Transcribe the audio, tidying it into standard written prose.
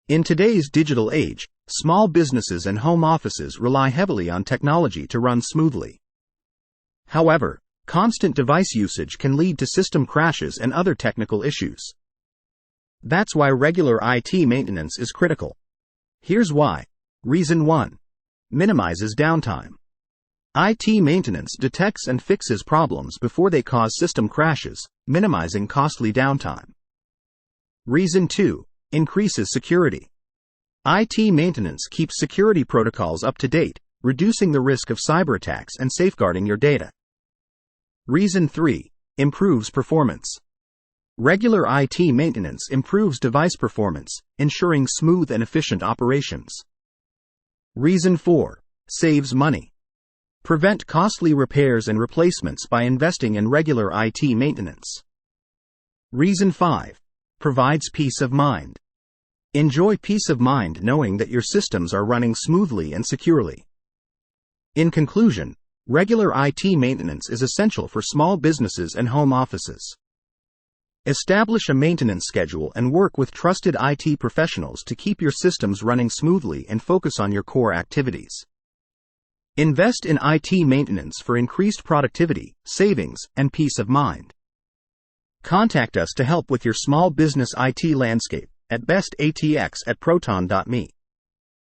In today's digital age, small businesses and home offices rely heavily on technology to run smoothly. However, constant device usage can lead to system crashes and other technical issues. That's why regular IT maintenance is critical. Here's why. Reason 1. Minimizes downtime. IT maintenance detects and fixes problems before they cause system crashes, minimizing costly downtime. Reason 2. Increases security. IT maintenance keeps security protocols up to date, reducing the risk of cyber attacks and safeguarding your data. Reason 3. Improves performance. Regular IT maintenance improves device performance, ensuring smooth and efficient operations. Reason 4. Saves money. Prevent costly repairs and replacements by investing in regular IT maintenance. Reason 5. Provides peace of mind. Enjoy peace of mind knowing that your systems are running smoothly and securely. In conclusion, regular IT maintenance is essential for small businesses and home offices. Establish a maintenance schedule and work with trusted IT professionals to keep your systems running smoothly and focus on your core activities. Invest in IT maintenance for increased productivity, savings, and peace of mind. Contact us to help with your small business IT landscape at bestatx@proton.me.